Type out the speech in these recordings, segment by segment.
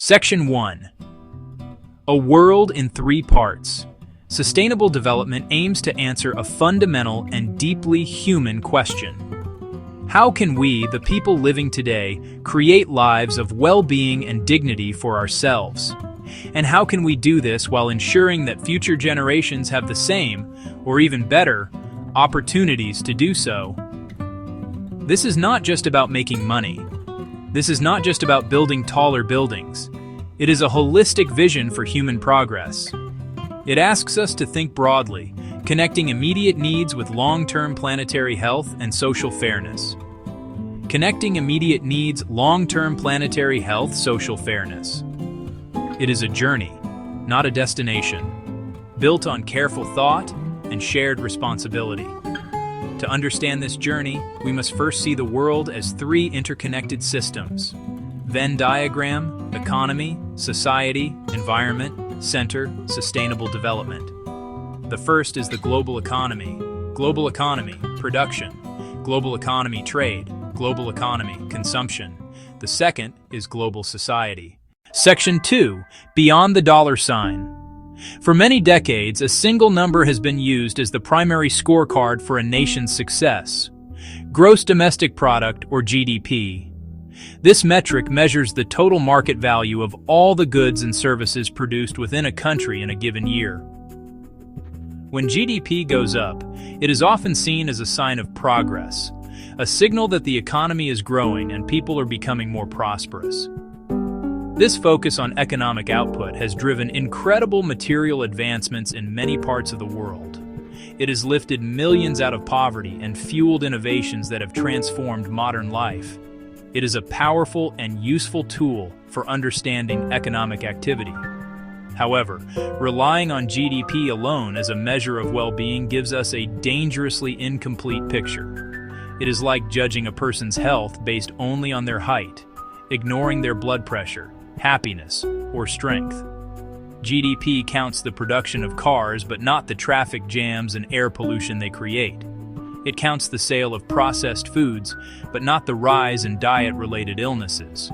Section 1. A world in 3 parts. Sustainable development aims to answer a fundamental and deeply human question. How can we, the people living today, create lives of well-being and dignity for ourselves? And how can we do this while ensuring that future generations have the same, or even better, opportunities to do so? This is not just about making money. This is not just about building taller buildings. It is a holistic vision for human progress. It asks us to think broadly, connecting immediate needs with long-term planetary health and social fairness. Connecting immediate needs, long-term planetary health, social fairness. It is a journey, not a destination, built on careful thought and shared responsibility. To understand this journey, we must first see the world as 3 interconnected systems. Venn diagram: economy, society, environment, center, sustainable development. The first is the global economy. Global economy, production. Global economy, trade. Global economy, consumption. The second is global society. Section 2. Beyond the dollar sign. For many decades, a single number has been used as the primary scorecard for a nation's success: gross domestic product, or GDP. This metric measures the total market value of all the goods and services produced within a country in a given year. When GDP goes up, it is often seen as a sign of progress, a signal that the economy is growing and people are becoming more prosperous. This focus on economic output has driven incredible material advancements in many parts of the world. It has lifted millions out of poverty and fueled innovations that have transformed modern life. It is a powerful and useful tool for understanding economic activity. However, relying on GDP alone as a measure of well-being gives us a dangerously incomplete picture. It is like judging a person's health based only on their height, ignoring their blood pressure, happiness, or strength. GDP counts the production of cars but not the traffic jams and air pollution they create. It counts the sale of processed foods but not the rise in diet-related illnesses.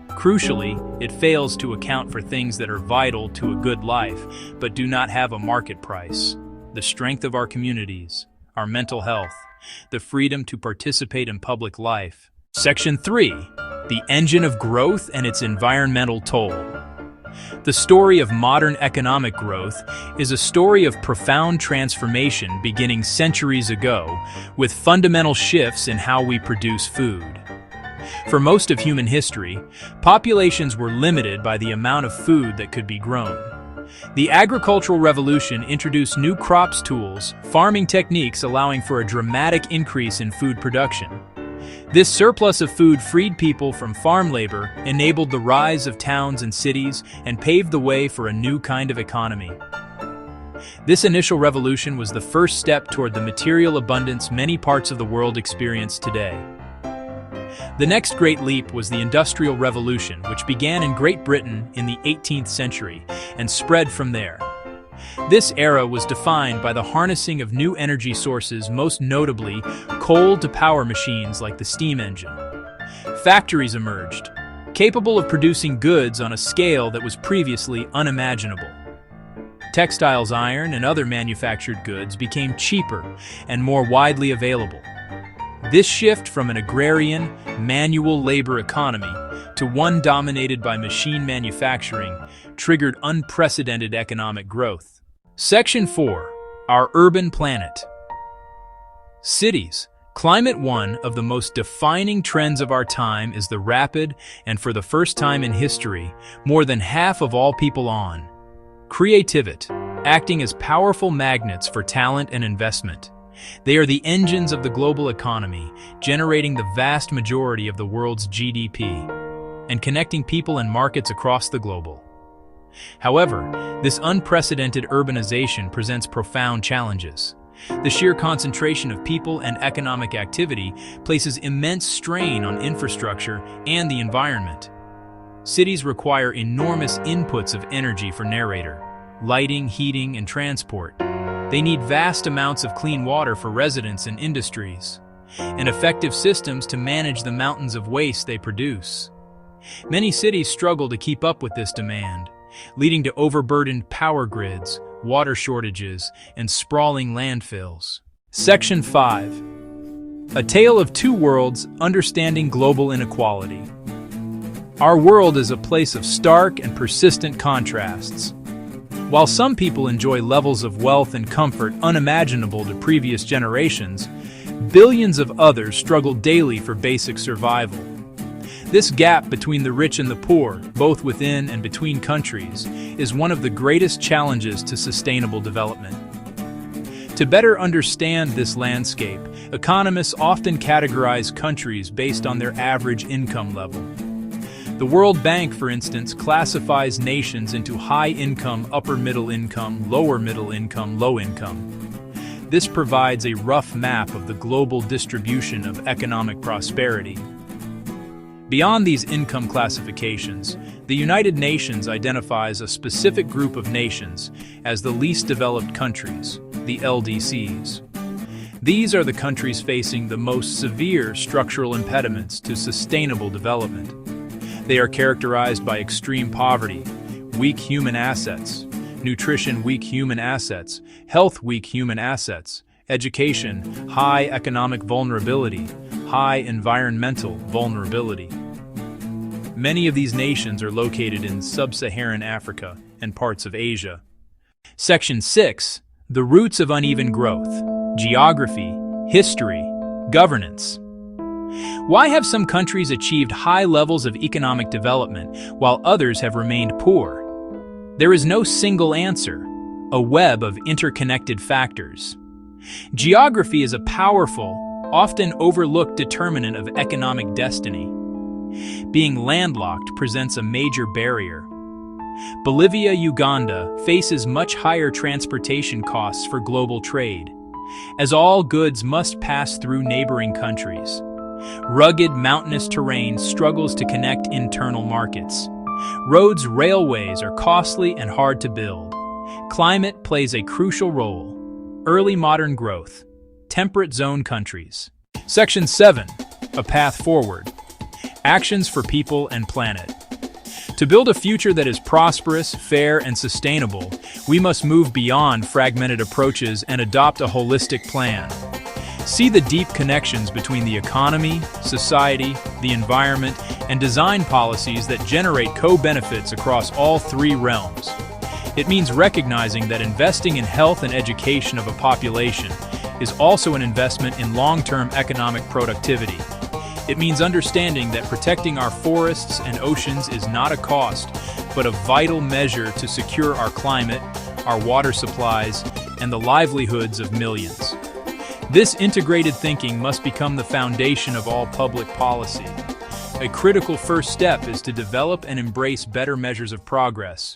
Crucially, it fails to account for things that are vital to a good life but do not have a market price: the strength of our communities, our mental health, the freedom to participate in public life. Section 3. The engine of growth and its environmental toll. The story of modern economic growth is a story of profound transformation beginning centuries ago, with fundamental shifts in how we produce food. For most of human history, populations were limited by the amount of food that could be grown. The agricultural revolution introduced new crops tools, farming techniques allowing for a dramatic increase in food production. This surplus of food freed people from farm labor, enabled the rise of towns and cities, and paved the way for a new kind of economy. This initial revolution was the first step toward the material abundance many parts of the world experience today. The next great leap was the Industrial Revolution, which began in Great Britain in the 18th century and spread from there. This era was defined by the harnessing of new energy sources, most notably coal to power machines like the steam engine. Factories emerged, capable of producing goods on a scale that was previously unimaginable. Textiles, iron, and other manufactured goods became cheaper and more widely available. This shift from an agrarian, manual labor economy to one dominated by machine manufacturing triggered unprecedented economic growth. Section 4. Our urban planet. Cities. Climate. One of the most defining trends of our time is the rapid, and for the first time in history, more than half of all people on creativity, acting as powerful magnets for talent and investment. They are the engines of the global economy, generating the vast majority of the world's GDP, and connecting people and markets across the globe. However, this unprecedented urbanization presents profound challenges. The sheer concentration of people and economic activity places immense strain on infrastructure and the environment. Cities require enormous inputs of energy for narrator, lighting, heating, and transport. They need vast amounts of clean water for residents and industries, and effective systems to manage the mountains of waste they produce. Many cities struggle to keep up with this demand, leading to overburdened power grids, water shortages, and sprawling landfills. Section 5. A Tale of Two Worlds: Understanding Global Inequality. Our world is a place of stark and persistent contrasts. While some people enjoy levels of wealth and comfort unimaginable to previous generations, billions of others struggle daily for basic survival. This gap between the rich and the poor, both within and between countries, is one of the greatest challenges to sustainable development. To better understand this landscape, economists often categorize countries based on their average income level. The World Bank, for instance, classifies nations into high income, upper middle income, lower middle income, low income. This provides a rough map of the global distribution of economic prosperity. Beyond these income classifications, the United Nations identifies a specific group of nations as the least developed countries, the LDCs. These are the countries facing the most severe structural impediments to sustainable development. They are characterized by extreme poverty, weak human assets, nutrition weak human assets, health weak human assets, education, high economic vulnerability, high environmental vulnerability. Many of these nations are located in sub-Saharan Africa and parts of Asia. Section 6. The Roots of Uneven Growth: Geography, History, Governance. Why have some countries achieved high levels of economic development while others have remained poor? There is no single answer, a web of interconnected factors. Geography is a powerful, often overlooked determinant of economic destiny. Being landlocked presents a major barrier. Bolivia, Uganda faces much higher transportation costs for global trade, as all goods must pass through neighboring countries. Rugged, mountainous terrain struggles to connect internal markets. Roads, railways are costly and hard to build. Climate plays a crucial role. Early modern growth. Temperate zone countries. Section 7. A Path Forward: Actions for People and Planet. To build a future that is prosperous, fair, and sustainable, we must move beyond fragmented approaches and adopt a holistic plan. See the deep connections between the economy, society, the environment, and design policies that generate co-benefits across all three realms. It means recognizing that investing in health and education of a population is also an investment in long-term economic productivity. It means understanding that protecting our forests and oceans is not a cost, but a vital measure to secure our climate, our water supplies, and the livelihoods of millions. This integrated thinking must become the foundation of all public policy. A critical first step is to develop and embrace better measures of progress,